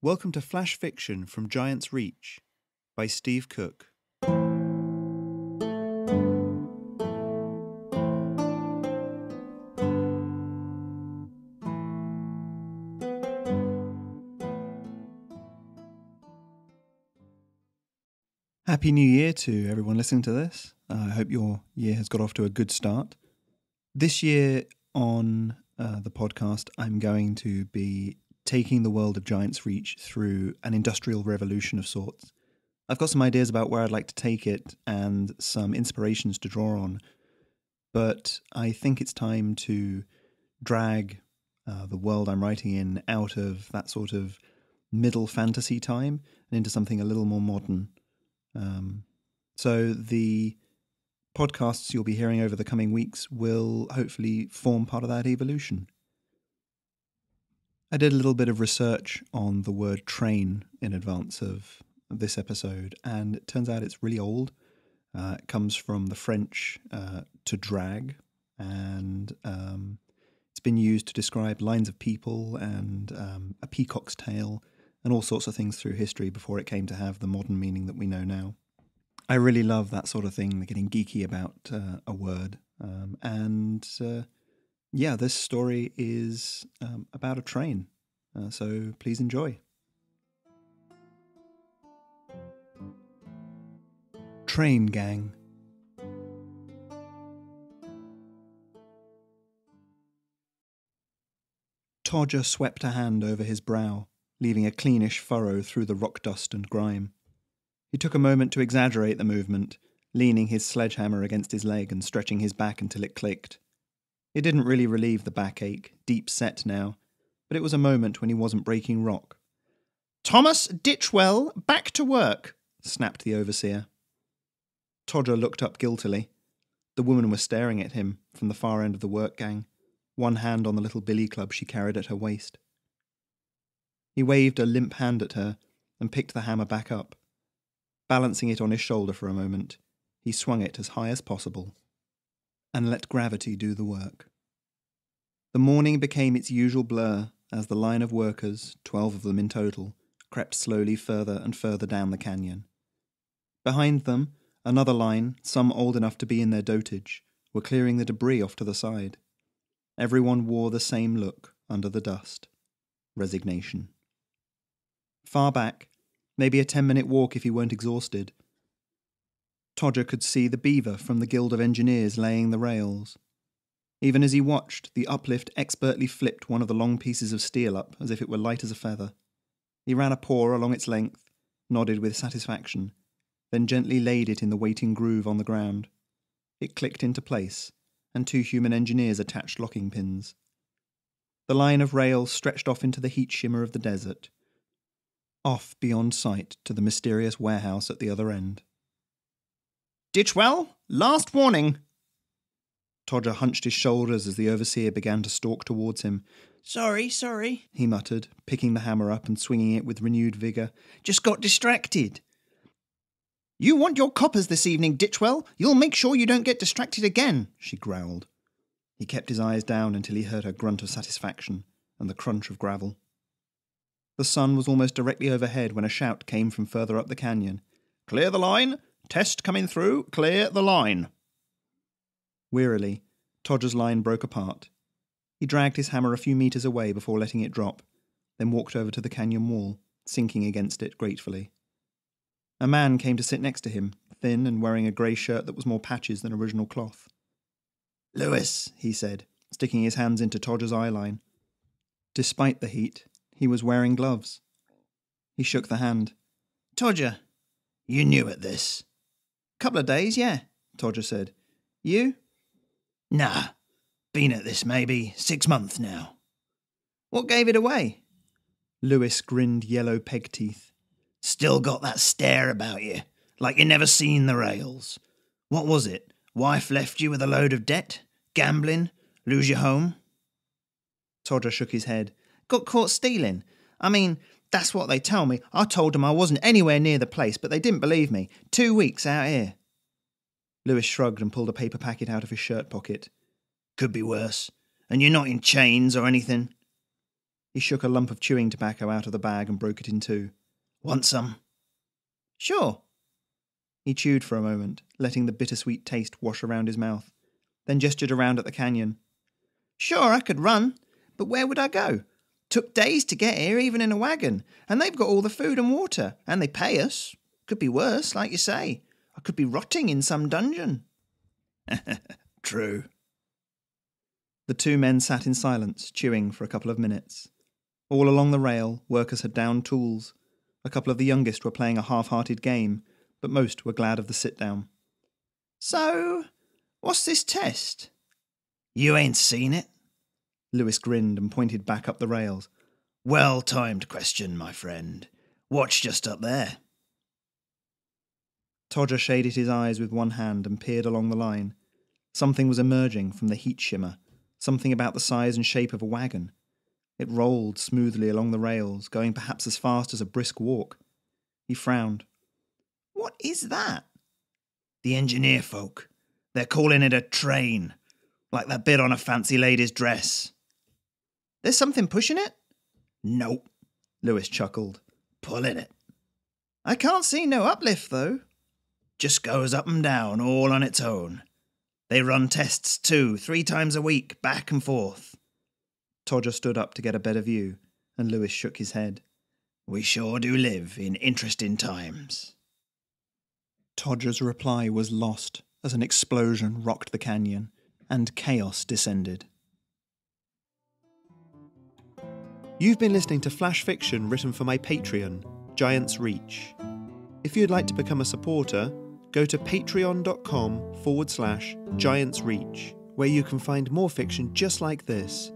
Welcome to Flash Fiction from Giant's Reach by Steve Cook. Happy New Year to everyone listening to this. I hope your year has got off to a good start. This year on the podcast, I'm going to be taking the world of Giant's Reach through an industrial revolution of sorts. I've got some ideas about where I'd like to take it and some inspirations to draw on, but I think it's time to drag the world I'm writing in out of that sort of middle fantasy time and into something a little more modern. So the podcasts you'll be hearing over the coming weeks will hopefully form part of that evolution. I did a little bit of research on the word train in advance of this episode, and it turns out it's really old. It comes from the French to drag, and it's been used to describe lines of people and a peacock's tail and all sorts of things through history before it came to have the modern meaning that we know now. I really love that sort of thing, getting geeky about a word. This story is about a train, so please enjoy. Train Gang. Todger swept a hand over his brow, leaving a cleanish furrow through the rock dust and grime. He took a moment to exaggerate the movement, leaning his sledgehammer against his leg and stretching his back until it clicked. It didn't really relieve the backache, deep set now, but it was a moment when he wasn't breaking rock. "Thomas Ditchwell, back to work," snapped the overseer. Todger looked up guiltily. The woman was staring at him from the far end of the work gang, one hand on the little billy club she carried at her waist. He waved a limp hand at her and picked the hammer back up. Balancing it on his shoulder for a moment, he swung it as high as possible and let gravity do the work. The morning became its usual blur as the line of workers, 12 of them in total, crept slowly further and further down the canyon. Behind them, another line, some old enough to be in their dotage, were clearing the debris off to the side. Everyone wore the same look under the dust: resignation. Far back, maybe a 10-minute walk if he weren't exhausted, Todger could see the beaver from the Guild of Engineers laying the rails. Even as he watched, the uplift expertly flipped one of the long pieces of steel up as if it were light as a feather. He ran a paw along its length, nodded with satisfaction, then gently laid it in the waiting groove on the ground. It clicked into place, and 2 human engineers attached locking pins. The line of rails stretched off into the heat shimmer of the desert, off beyond sight to the mysterious warehouse at the other end. "Ditchwell, last warning!" Todger hunched his shoulders as the overseer began to stalk towards him. Sorry, he muttered, picking the hammer up and swinging it with renewed vigour. "Just got distracted." "You want your coppers this evening, Ditchwell. You'll make sure you don't get distracted again," she growled. He kept his eyes down until he heard her grunt of satisfaction and the crunch of gravel. The sun was almost directly overhead when a shout came from further up the canyon. "Clear the line! Test coming through! Clear the line!" Wearily, Todger's line broke apart. He dragged his hammer a few metres away before letting it drop, then walked over to the canyon wall, sinking against it gratefully. A man came to sit next to him, thin and wearing a grey shirt that was more patches than original cloth. "Lewis," he said, sticking his hands into Todger's eyeline. Despite the heat, he was wearing gloves. He shook the hand. "Todger, you new at this?" "Couple of days, yeah," Todger said. "You?" "Nah, been at this maybe 6 months now." "What gave it away?" Lewis grinned yellow peg teeth. "Still got that stare about you, like you never seen the rails. What was it? Wife left you with a load of debt? Gambling? Lose your home?" Todger shook his head. "Got caught stealing. I mean, that's what they tell me. I told them I wasn't anywhere near the place, but they didn't believe me. 2 weeks out here." Lewis shrugged and pulled a paper packet out of his shirt pocket. "Could be worse. And you're not in chains or anything?" He shook a lump of chewing tobacco out of the bag and broke it in two. "Want some?" "Sure." He chewed for a moment, letting the bittersweet taste wash around his mouth, then gestured around at the canyon. "Sure, I could run, but where would I go? Took days to get here, even in a wagon, and they've got all the food and water, and they pay us. Could be worse, like you say. I could be rotting in some dungeon." "True." The two men sat in silence, chewing for a couple of minutes. All along the rail, workers had downed tools. A couple of the youngest were playing a half-hearted game, but most were glad of the sit-down. "So, what's this test?" "You ain't seen it?" Lewis grinned and pointed back up the rails. "Well-timed question, my friend. Watch just up there." Todger shaded his eyes with one hand and peered along the line. Something was emerging from the heat shimmer, something about the size and shape of a wagon. It rolled smoothly along the rails, going perhaps as fast as a brisk walk. He frowned. "What is that?" "The engineer folk. They're calling it a train, like that bit on a fancy lady's dress." "There's something pushing it?" "Nope," Lewis chuckled. "Pulling it." "I can't see no uplift, though." "Just goes up and down all on its own. They run tests 2-3 times a week, back and forth." Todger stood up to get a better view, and Lewis shook his head. "We sure do live in interesting times." Todger's reply was lost as an explosion rocked the canyon, and chaos descended. You've been listening to flash fiction written for my Patreon, Giant's Reach. If you'd like to become a supporter, go to patreon.com/Giant's Reach, where you can find more fiction just like this,